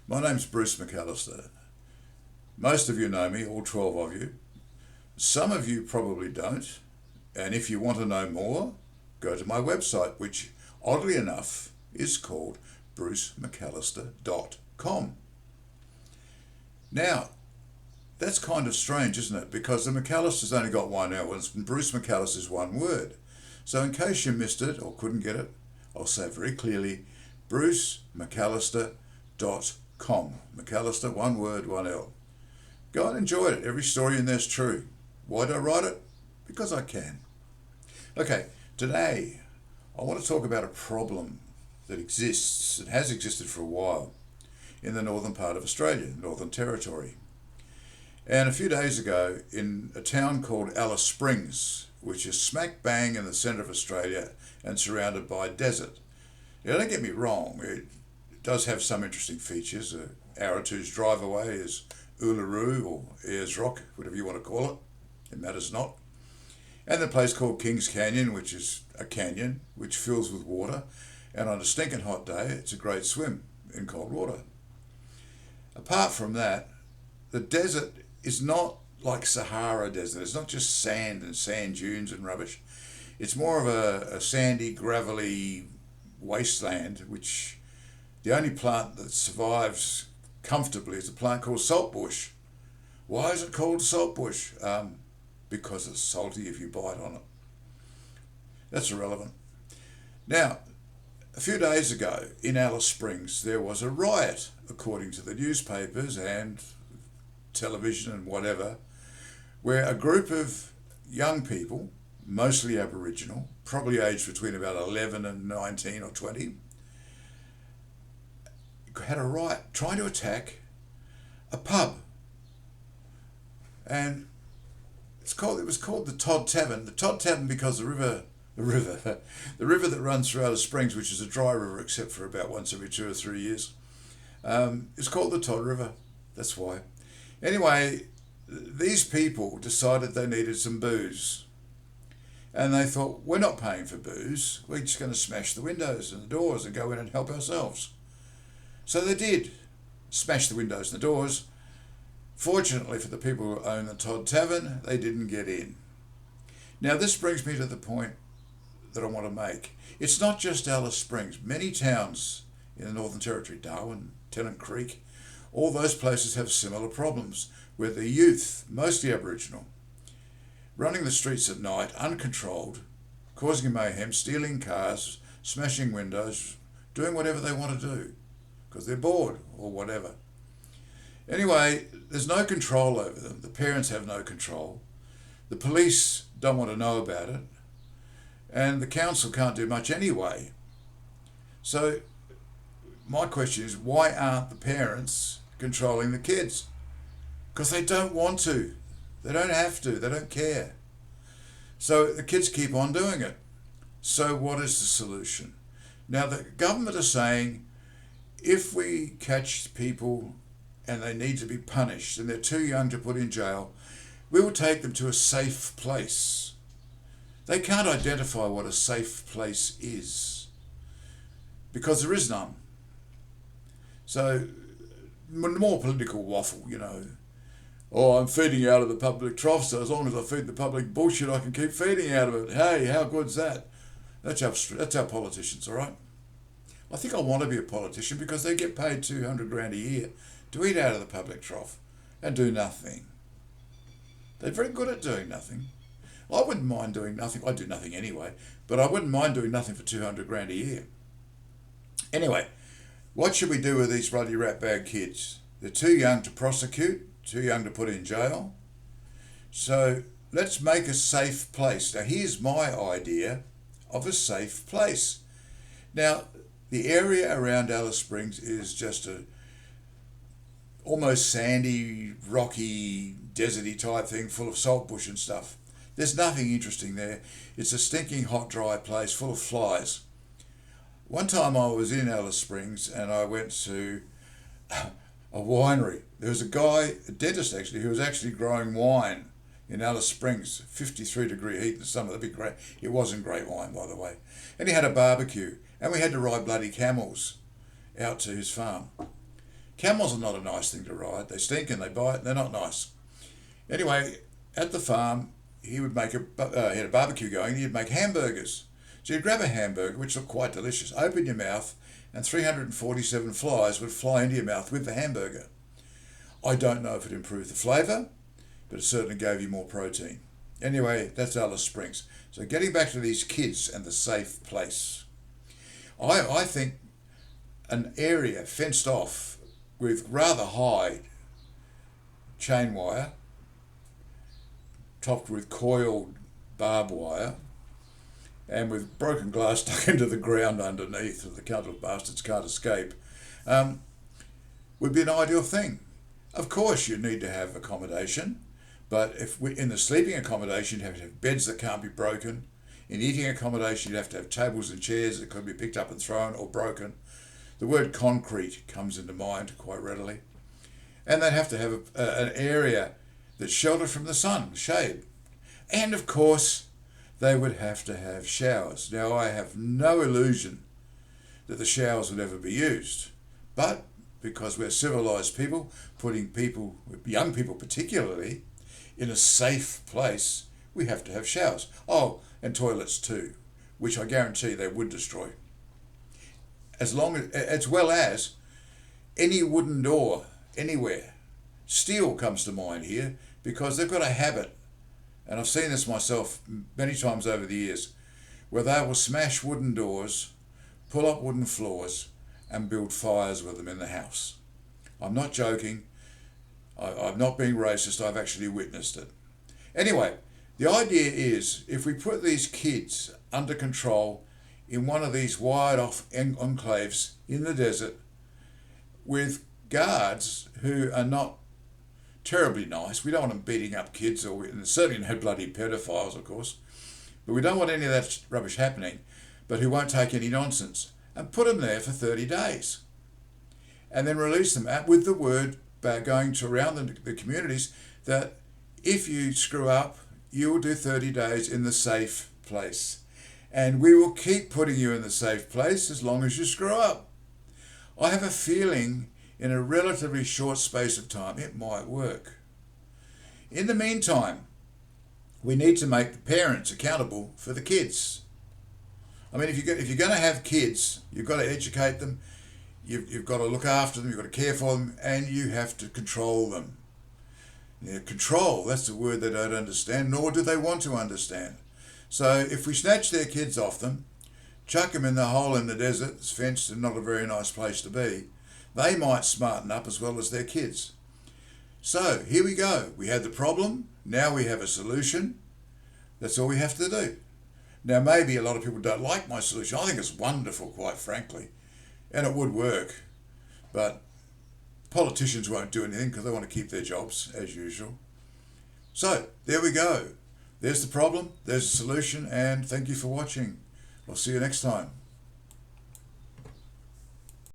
My name's Bruce McAllister. Most of you know me, all 12 of you. Some of you probably don't. And if you want to know more, go to my website, which oddly enough is called brucemcallister.com. Now, that's kind of strange, isn't it? Because the McAllister's only got one L, and Bruce McAllister's one word. So in case you missed it or couldn't get it, I'll say very clearly, brucemcallister.com. McAllister, one word, one L. Go and enjoy it. Every story in there's true. Why do I write it? Because I can. Okay, today I want to talk about a problem that exists, and has existed for a while, in the northern part of Australia, Northern Territory. And a few days ago, in a town called Alice Springs, which is smack bang in the centre of Australia and surrounded by desert. Now, don't get me wrong, it does have some interesting features. An hour or two's drive away is Uluru or Ayers Rock, whatever you want to call it. It matters not. And the place called Kings Canyon, which is a canyon which fills with water. And on a stinking hot day, it's a great swim in cold water. Apart from that, the desert is not like Sahara Desert. It's not just sand and sand dunes and rubbish. It's more of a sandy, gravelly wasteland, which the only plant that survives comfortably is a plant called saltbush. Why is it called saltbush? Because it's salty if you bite on it. That's irrelevant. Now, a few days ago in Alice Springs, there was a riot, according to the newspapers and television and whatever, where a group of young people, mostly Aboriginal, probably aged between about 11 and 19 or 20, had a riot trying to attack a pub. And it was called the Todd Tavern. The Todd Tavern because the river that runs through Alice Springs, which is a dry river except for about once every 2 or 3 years, is called the Todd River. That's why. Anyway, these people decided they needed some booze. And they thought, we're not paying for booze. We're just going to smash the windows and the doors and go in and help ourselves. So they did smash the windows and the doors. Fortunately for the people who own the Todd Tavern, they didn't get in. Now this brings me to the point that I want to make. It's not just Alice Springs. Many towns in the Northern Territory, Darwin, Tennant Creek, all those places have similar problems where the youth, mostly Aboriginal, running the streets at night, uncontrolled, causing mayhem, stealing cars, smashing windows, doing whatever they want to do because they're bored or whatever. Anyway, there's no control over them. The parents have no control. The police don't want to know about it. And the council can't do much anyway. So my question is, why aren't the parents controlling the kids? Because they don't want to. They don't have to. They don't care. So the kids keep on doing it. So what is the solution? Now the government are saying, if we catch people and they need to be punished and they're too young to put in jail, we will take them to a safe place. They can't identify what a safe place is because there is none. So more political waffle, Oh, I'm feeding out of the public trough, so as long as I feed the public bullshit, I can keep feeding out of it. Hey, how good's that? That's our politicians, all right? I think I want to be a politician because they get paid $200,000 a year to eat out of the public trough and do nothing. They're very good at doing nothing. I wouldn't mind doing nothing. I do nothing anyway, but I wouldn't mind doing nothing for $200,000 a year. Anyway, what should we do with these bloody ratbag kids? They're too young to prosecute, too young to put in jail. So let's make a safe place. Now here's my idea of a safe place. Now the area around Alice Springs is just a almost sandy, rocky, deserty type thing full of saltbush and stuff. There's nothing interesting there. It's a stinking hot, dry place full of flies. One time I was in Alice Springs and I went to a winery. There was a guy, a dentist actually, who was actually growing wine in Alice Springs, 53-degree heat in the summer. That'd be great. It wasn't great wine, by the way. And he had a barbecue. And we had to ride bloody camels out to his farm. Camels are not a nice thing to ride. They stink and they bite and they're not nice. Anyway, at the farm, he would make he had a barbecue going, and he'd make hamburgers. So you'd grab a hamburger, which looked quite delicious, open your mouth, and 347 flies would fly into your mouth with the hamburger. I don't know if it improved the flavour, but it certainly gave you more protein. Anyway, that's Alice Springs. So getting back to these kids and the safe place. I think an area fenced off with rather high chain wire, topped with coiled barbed wire, and with broken glass stuck into the ground underneath so the couple of bastards can't escape, would be an ideal thing. Of course, you need to have accommodation, but in the sleeping accommodation, you'd have to have beds that can't be broken. In eating accommodation, you'd have to have tables and chairs that could be picked up and thrown or broken. The word concrete comes into mind quite readily. And they'd have to have an area that's sheltered from the sun, shade. And of course, they would have to have showers. Now, I have no illusion that the showers would ever be used. But because we're civilised people, putting people, young people particularly, in a safe place, we have to have showers. Oh, and toilets too, which I guarantee they would destroy. As well as any wooden door anywhere. Steel comes to mind here because they've got a habit, and I've seen this myself many times over the years, where they will smash wooden doors, pull up wooden floors, and build fires with them in the house. I'm not joking. I'm not being racist. I've actually witnessed it. Anyway, the idea is if we put these kids under control in one of these wired-off enclaves in the desert with guards who are not terribly nice. We don't want them beating up kids, and certainly no bloody pedophiles, of course. But we don't want any of that rubbish happening, but who won't take any nonsense. And put them there for 30 days. And then release them out with the word going to around the communities that if you screw up, you will do 30 days in the safe place. And we will keep putting you in the safe place as long as you screw up. I have a feeling in a relatively short space of time it might work. In the meantime, we need to make the parents accountable for the kids. I mean, if you're going to have kids, you've got to educate them, you've got to look after them, you've got to care for them, and you have to control them. Yeah, control, that's the word they don't understand, nor do they want to understand. So if we snatch their kids off them, chuck them in the hole in the desert, it's fenced and not a very nice place to be, they might smarten up as well as their kids. So here we go. We had the problem, now we have a solution. That's all we have to do. Now maybe a lot of people don't like my solution. I think it's wonderful, quite frankly, and it would work. But politicians won't do anything because they want to keep their jobs, as usual. So there we go. There's the problem, there's the solution, and thank you for watching. I'll see you next time.